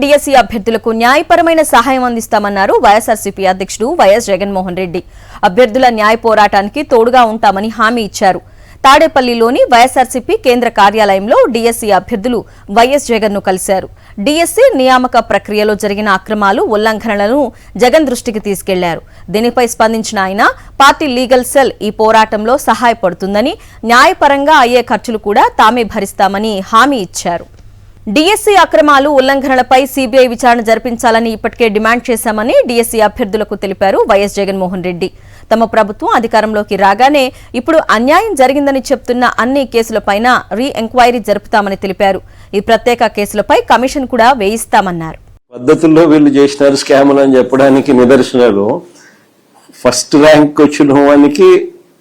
DSC అభ్యర్థులకు న్యాయపరమైన సహాయం అందిస్తామన్నారు వైఎస్ఆర్సీపీ అధ్యక్షుడు వైఎస్ జగన్మోహన్ రెడ్డి. అభ్యర్థుల న్యాయ పోరాటానికి తోడుగా ఉంటామని హామీ ఇచ్చారు. తాడేపల్లిలోని వైఎస్ఆర్సీపీ కేంద్ర కార్యాలయంలో డిఎస్సీ అభ్యర్థులు వైఎస్ జగన్ ను కలిశారు. డిఎస్సీ నియామక ప్రక్రియలో జరిగిన అక్రమాలు, ఉల్లంఘనలను జగన్ దృష్టికి తీసుకెళ్లారు. దీనిపై స్పందించిన ఆయన పార్టీ లీగల్ సెల్ ఈ పోరాటంలో సహాయపడుతుందని, న్యాయపరంగా అయ్యే ఖర్చులు కూడా తామే భరిస్తామని హామీ ఇచ్చారు. డిఎస్సీ అక్రమాలు, ఉల్లంఘనలపై సీబీఐ విచారణ జరిపించాలని ఇప్పటికే డిమాండ్ చేశామని డిఎస్సీ అభ్యర్థులకు తెలిపారు వైఎస్ జగన్మోహన్ రెడ్డి. తమ ప్రభుత్వం అధికారంలోకి రాగానే ఇప్పుడు అన్యాయం జరిగిందని చెప్తున్న అన్ని కేసులపైన రీ ఎంక్వైరీ జరుపుతామని తెలిపారు. ఈ ప్రత్యేక కేసులపై కమిషన్ కూడా వేయిస్తామన్నారు. పద్ధతుల్లో వీళ్ళు చేసినారు స్కాములు అని చెప్పడానికి నిదర్శనాలు, ఫస్ట్ ర్యాంక్ వచ్చిన వానికి,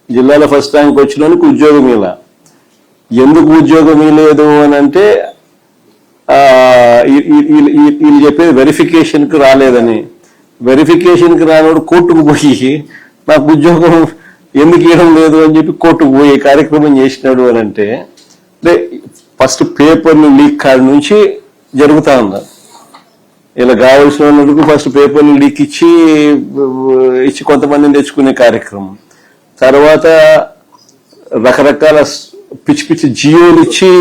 జిల్లాలో ఫస్ట్ ర్యాంక్ వచ్చిన వానికి ఉద్యోగం ఇలా. ఎందుకు ఉద్యోగం ఇవ్వలేదు అని అంటే వీళ్ళు చెప్పేది వెరిఫికేషన్ కు రాలేదని. వెరిఫికేషన్ కు రానోడు కోర్టుకు పోయి నాకు ఉద్యోగం ఎందుకు ఇవ్వడం లేదు అని చెప్పి కోర్టుకు పోయి కార్యక్రమం చేసినాడు అని అంటే ఫస్ట్ పేపర్లు లీక్ కాడి నుంచి జరుగుతా ఉన్నారు. ఇలా కావాల్సిన వాళ్ళకు ఫస్ట్ పేపర్లు లీక్ ఇచ్చి కొంతమందిని తెచ్చుకునే కార్యక్రమం, తర్వాత రకరకాల పిచ్చి పిచ్చి జియోలు ఇచ్చి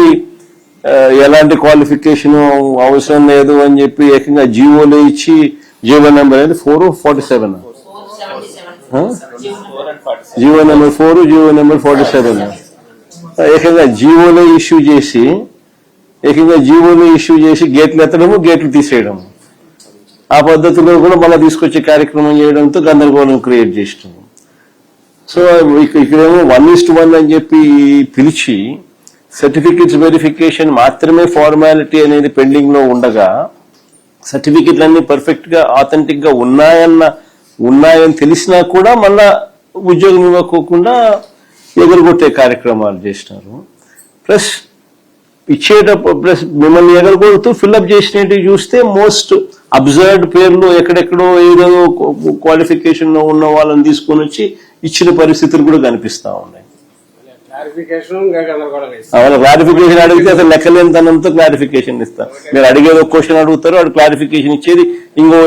ఎలాంటి క్వాలిఫికేషన్ అవసరం లేదు అని చెప్పి ఏకంగా జీవోలు ఇచ్చి, జీవో నెంబర్ అనేది 447, జీవో నెంబర్ 4, జీవో నెంబర్ 47 ఏకంగా జీవోలో ఇష్యూ చేసి గేట్లు ఎత్తడము, గేట్లు తీసేయడము, ఆ పద్ధతిలో కూడా మళ్ళీ తీసుకొచ్చే కార్యక్రమం చేయడంతో గందరగోళం క్రియేట్ చేసినాము. సో ఇక్కడేమో 1:1 అని చెప్పి పిలిచి సర్టిఫికెట్స్ వెరిఫికేషన్ మాత్రమే ఫార్మాలిటీ అనేది పెండింగ్ లో ఉండగా, సర్టిఫికెట్లు అన్ని పర్ఫెక్ట్ గా ఆథెంటిక్ గా ఉన్నాయని తెలిసినా కూడా మళ్ళా ఉద్యోగం ఇవ్వకోకుండా ఎగరగొట్టే కార్యక్రమాలు చేసినారు. ప్లస్ మిమ్మల్ని ఎగరగొడుతూ ఫిల్అప్ చేసినట్టు చూస్తే మోస్ట్ అబ్జర్వ్డ్ పేర్లు ఎక్కడెక్కడో ఏదో క్వాలిఫికేషన్ లో ఉన్న వాళ్ళని తీసుకొని వచ్చి ఇచ్చిన పరిస్థితులు కూడా కనిపిస్తా ఉన్నాయి. క్లారిఫికేషన్ అడిగితే అసలు లెక్కలేనితనంతో క్లారిఫికేషన్ ఇస్తారు. మీరు అడిగేది ఒక క్వశ్చన్ అడుగుతారు, వాడు క్లారిఫికేషన్ ఇచ్చేది ఇంకో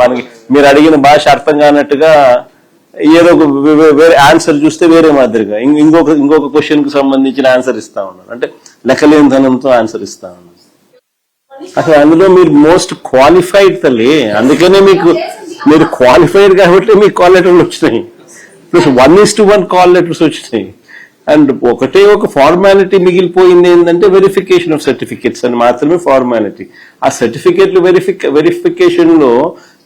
మనకి మీరు అడిగిన భాష అర్థం కానట్టుగా ఏదో వేరే ఆన్సర్ చూస్తే వేరే మాదిరిగా ఇంకొక క్వశ్చన్ కు సంబంధించిన ఆన్సర్ ఇస్తా ఉన్నారు. అంటే లెక్కలేనితనంతో ఆన్సర్ ఇస్తా ఉన్నారు. అసలు అందులో మీరు మోస్ట్ క్వాలిఫైడ్ తల్లి, అందుకనే మీరు క్వాలిఫైడ్ కాబట్టి మీకు కాల్ లెటర్లు వచ్చినాయి. ప్లస్ 1:1 కాల్ లెటర్స్ వచ్చినాయి. అండ్ ఒక ఫార్మాలిటీ మిగిలిపోయింది ఏంటంటే వెరిఫికేషన్ ఆఫ్ సర్టిఫికెట్స్ అని మాత్రమే ఫార్మాలిటీ. ఆ సర్టిఫికెట్లు వెరిఫికేషన్ లో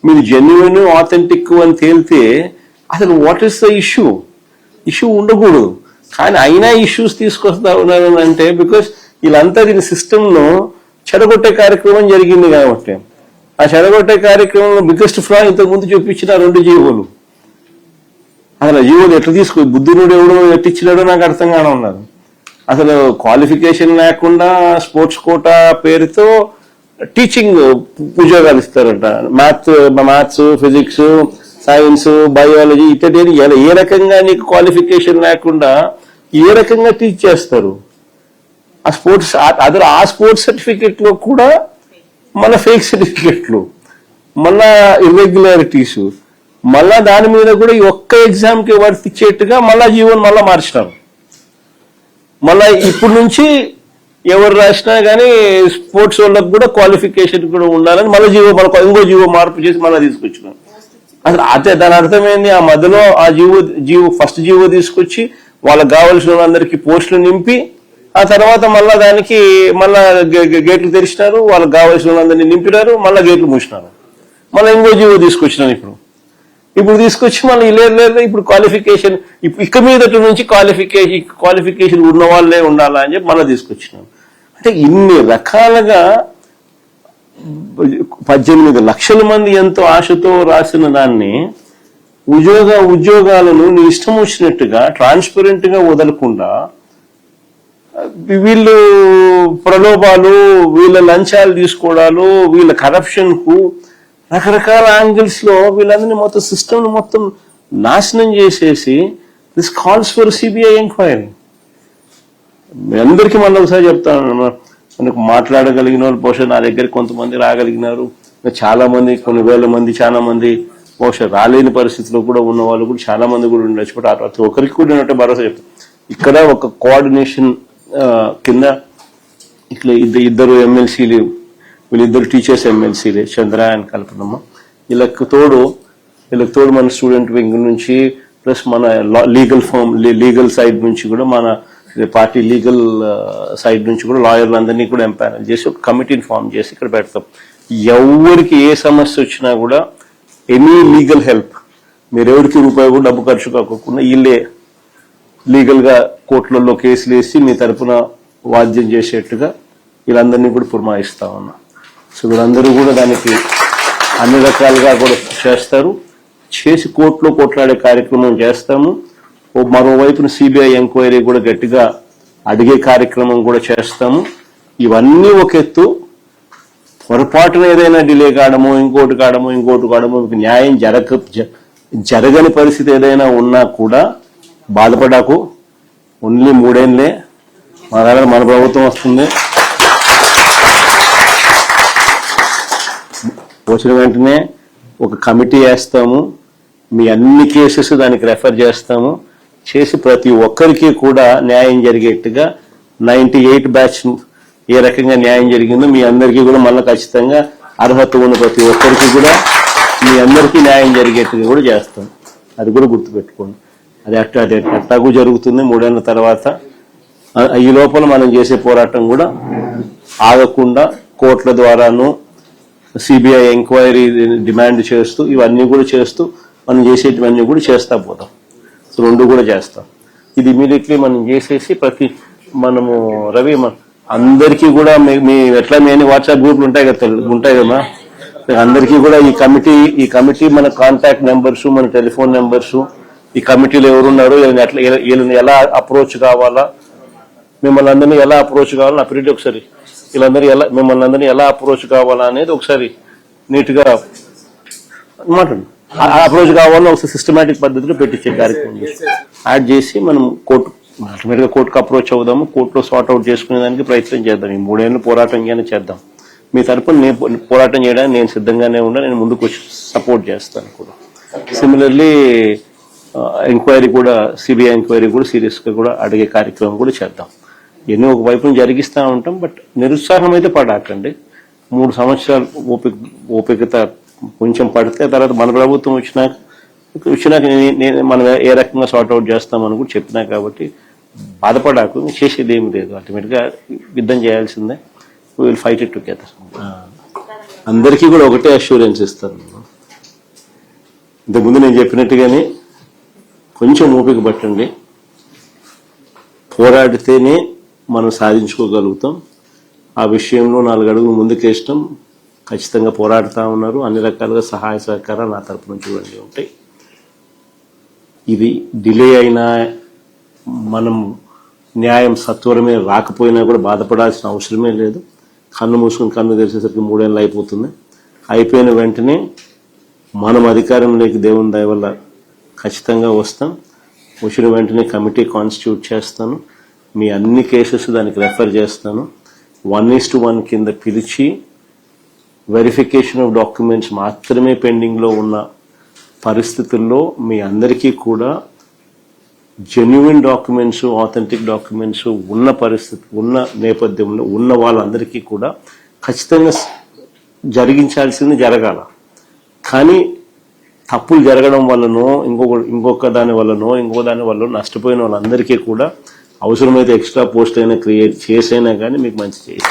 మీరు జెన్యున్, ఆథెంటిక్ అని తేలితే అసలు వాట్ ఈస్ ద ఇష్యూ ఉండకూడదు. కానీ అయినా ఇష్యూస్ తీసుకొస్తా ఉన్నారు అంటే బికాస్ వీళ్ళంతా దీని సిస్టమ్ ను చెడగొట్టే కార్యక్రమం జరిగింది కాబట్టి, ఆ చెడగొట్టే కార్యక్రమంలో బిగ్గెస్ట్ ఫ్రా ఇంతకు ముందు చూపించిన 2 జీవోలు. అసలు జీవోలు ఎట్లా బుద్ధునుడు ఎవడో ఎట్టిచ్చినాడో నాకు అర్థం కానే ఉన్నారు. అసలు క్వాలిఫికేషన్ లేకుండా స్పోర్ట్స్ కోటా పేరుతో టీచింగ్ ఉద్యోగాలు ఇస్తారంట. మ్యాథ్స్, ఫిజిక్స్, సైన్స్, బయాలజీ ఇతడి ఏ రకంగా నీకు క్వాలిఫికేషన్ లేకుండా ఏ రకంగా టీచ్ చేస్తారు? ఆ స్పోర్ట్స్ సర్టిఫికెట్ లో కూడా మళ్ళా ఫేక్ సర్టిఫికెట్లు, మళ్ళా ఇర్రెగ్యులారిటీస్, మళ్ళా దాని మీద కూడా ఈ ఒక్క ఎగ్జామ్ కి వర్తిచ్చేట్టుగా మళ్ళా జీవోని మళ్ళా మార్చినారు. మళ్ళా ఇప్పుడు నుంచి ఎవరు రాసినా కానీ స్పోర్ట్స్ వాళ్ళకు కూడా క్వాలిఫికేషన్ కూడా ఉండాలని మళ్ళీ ఇంకో జీవో మార్పు చేసి మళ్ళీ తీసుకొచ్చినాం. అసలు దాని అర్థమైంది, ఆ మధ్యలో ఆ ఫస్ట్ జీవో తీసుకొచ్చి వాళ్ళకి కావాల్సిన వాళ్ళందరికీ పోస్టులు నింపి ఆ తర్వాత మళ్ళా దానికి మళ్ళా గేట్లు తెరిచినారు, వాళ్ళకి కావాల్సిన వాళ్ళందరినీ నింపినారు, మళ్ళా గేట్లు మూసినారు. మళ్ళీ ఇంకో జీవో తీసుకొచ్చినాను. ఇప్పుడు తీసుకొచ్చి మళ్ళీ ఇప్పుడు క్వాలిఫికేషన్ ఇక మీదటి నుంచి క్వాలిఫికేషన్ ఉన్న వాళ్ళే ఉండాలా అని చెప్పి మళ్ళీ తీసుకొచ్చినాం. అంటే ఇన్ని రకాలుగా 18 లక్షల మంది ఎంతో ఆశతో రాసిన దాన్ని ఉద్యోగాలను నీ ఇష్టం వచ్చినట్టుగా ట్రాన్స్పరెంట్ గా వదలకుండా వీళ్ళు ప్రలోభాలు, వీళ్ళ లంచాలు తీసుకోవడాలు, వీళ్ళ కరప్షన్ కు రకరకాల యాంగిల్స్ లో వీళ్ళందరినీ మొత్తం సిస్టమ్ మొత్తం నాశనం చేసేసి this calls for CBI enquiry. మీ అందరికీ మళ్ళీ ఒకసారి చెప్తాను, మనకు మాట్లాడగలిగిన వాళ్ళు బహుశా నా దగ్గర కొంతమంది రాగలిగినారు, చాలా మంది కొన్ని వేల మంది చాలా మంది బహుశా రాలేని పరిస్థితిలో కూడా ఉన్న వాళ్ళు కూడా చాలా మంది కూడా ఉండొచ్చు. బట్ ప్రతి ఒక్కరికి కూడా నేను భరోసా చెప్తాను, ఇక్కడ ఒక కోఆర్డినేషన్ కింద ఇట్లా ఇద్దరు ఎమ్మెల్సీలు, వీళ్ళిద్దరు టీచర్స్ ఎమ్మెల్సీలే, చంద్ర అండ్ కల్పనమ్మ. వీళ్ళకి తోడు మన స్టూడెంట్ వింగ్ నుంచి ప్లస్ మన లీగల్ సైడ్ నుంచి కూడా మన పార్టీ లీగల్ సైడ్ నుంచి కూడా లాయర్లు అందరినీ కూడా ఎంపానల్ చేసి ఒక కమిటీని ఫామ్ చేసి ఇక్కడ పెడతాం. ఎవరికి ఏ సమస్య వచ్చినా కూడా ఎనీ లీగల్ హెల్ప్, మీరు ఎవరికి రూపాయి కూడా డబ్బు ఖర్చు కాకుండా వీళ్ళే లీగల్ గా కోర్టులలో కేసులు వేసి మీ తరఫున వాద్యం చేసేట్టుగా వీళ్ళందరినీ కూడా పురమాయిస్తా ఉన్నా. సో వీళ్ళందరూ కూడా దానికి అన్ని రకాలుగా కూడా చేస్తారు, చేసి కోర్టులో కొట్లాడే కార్యక్రమం చేస్తాము. మరోవైపున సిబిఐ ఎంక్వైరీ కూడా గట్టిగా అడిగే కార్యక్రమం కూడా చేస్తాము. ఇవన్నీ ఒక ఎత్తు, పొరపాటున ఏదైనా డిలే కావడమో ఇంకోటి కావడమో మీకు న్యాయం జరగని పరిస్థితి ఏదైనా ఉన్నా కూడా బాధపడాకు. ఓన్లీ 3 ఏళ్లే మన ప్రభుత్వం వస్తుంది, వచ్చిన వెంటనే ఒక కమిటీ వేస్తాము, మీ అన్ని కేసెస్ దానికి రెఫర్ చేస్తాము, చేసి ప్రతి ఒక్కరికి కూడా న్యాయం జరిగేట్టుగా 98 బ్యాచ్ ఏ రకంగా న్యాయం జరిగిందో మీ అందరికీ కూడా మళ్ళీ ఖచ్చితంగా అర్హత ఉన్న ప్రతి ఒక్కరికి కూడా మీ అందరికీ న్యాయం జరిగేట్టుగా కూడా చేస్తాం. అది కూడా గుర్తుపెట్టుకోండి. అది అట్టాಗೂ జరుగుతుంది 3 ఏళ్ల తర్వాత. ఈ లోపల మనం చేసే పోరాటం కూడా ఆగకుండా కోర్టుల ద్వారాను సిబిఐ ఎంక్వైరీ డిమాండ్ చేస్తూ ఇవన్నీ కూడా చేస్తూ మనం చేసేటివన్నీ కూడా చేస్తా పోతాం. సో 2 కూడా చేస్తాం. ఇది ఇమీడియట్లీ మనం చేసేసి మనము రవి అందరికీ కూడా మీ ఎట్లా మీ వాట్సాప్ గ్రూపులు ఉంటాయి కదా అందరికీ కూడా ఈ కమిటీ మన కాంటాక్ట్ నెంబర్స్, మన టెలిఫోన్ నెంబర్స్, ఈ కమిటీలో ఎవరున్నారు, వీళ్ళని ఎలా అప్రోచ్ కావాలా, మిమ్మల్ని అందరినీ ఎలా అప్రోచ్ కావాలని అప్రీటి ఒకసారి మిమ్మల్ని అందరినీ ఎలా అప్రోచ్ కావాలా అనేది ఒకసారి నీట్ గా మాట్లాడు. అప్రోచ్ కావాలని ఒకసారి సిస్టమేటిక్ పద్ధతిలో పెట్టించే కార్యక్రమం యాడ్ చేసి మనం అల్టిమేట్ గా కోర్టుకు అప్రోచ్ అవుదాము, కోర్టులో సార్ట్ అవుట్ చేసుకునే దానికి ప్రయత్నం చేద్దాం. ఈ 3 ఏళ్ళు పోరాటం చేద్దాం. మీ తరపున పోరాటం చేయడానికి నేను సిద్ధంగానే ఉన్నా, నేను ముందుకు వచ్చి సపోర్ట్ చేస్తాను కూడా. సిమిలర్లీ ఎంక్వైరీ కూడా సిబిఐ ఎంక్వైరీ కూడా సీరియస్ గా కూడా అడిగే కార్యక్రమం కూడా చేద్దాం. ఎన్నో ఒక వైపును జరిగిస్తూ ఉంటాం. బట్ నిరుత్సాహం అయితే పడాకండి. 3 సంవత్సరాలు ఓపికత కొంచెం పడితే తర్వాత మన ప్రభుత్వం వచ్చినాక మనం ఏ రకంగా సార్ట్అవుట్ చేస్తామని కూడా చెప్పినా కాబట్టి బాధపడాకు, చేసేది ఏమి లేదు. అల్టిమేట్ గా యుద్ధం చేయాల్సిందే. Will fight it together. అందరికీ కూడా ఒకటే అష్యూరెన్స్ ఇస్తాను. ఇంతకుముందు నేను చెప్పినట్టుగానే కొంచెం ఓపిక పట్టండి. పోరాడితేనే మనం సాధించుకోగలుగుతాం. ఆ విషయంలో 4 అడుగులు ముందుకేస్తాం. ఖచ్చితంగా పోరాడుతూ ఉన్నారు. అన్ని రకాలుగా సహాయ సహకారాలు నా తరపు నుంచి ఇవన్నీ ఉంటాయి. ఇది డిలే అయినా మనం న్యాయం సత్వరమే రాకపోయినా కూడా బాధపడాల్సిన అవసరమే లేదు. కన్ను మూసుకుని కన్ను తెరిచేసరికి 3 ఏళ్ళు అయిపోతుంది. అయిపోయిన వెంటనే మనం అధికారంలోకి దేవుని దయ వల్ల ఖచ్చితంగా వస్తాం. వచ్చిన వెంటనే కమిటీ కాన్స్టిట్యూట్ చేస్తాను. మీ అన్ని కేసెస్ దానికి రెఫర్ చేస్తాను. 1:1 కింద పిలిచి వెరిఫికేషన్ ఆఫ్ డాక్యుమెంట్స్ మాత్రమే పెండింగ్లో ఉన్న పరిస్థితుల్లో మీ అందరికీ కూడా జెన్యున్ డాక్యుమెంట్స్, ఆథెంటిక్ డాక్యుమెంట్స్ ఉన్న పరిస్థితి ఉన్న నేపథ్యంలో ఉన్న వాళ్ళందరికీ కూడా ఖచ్చితంగా జరిగించాల్సింది జరగాల. కానీ తప్పులు జరగడం వల్లనో ఇంకొక దాని వల్లనో నష్టపోయిన వాళ్ళందరికీ కూడా అవసరమైతే ఎక్స్ట్రా పోస్ట్ అయినా క్రియేట్ చేసైనా కానీ మీకు మంచి చేయాలి.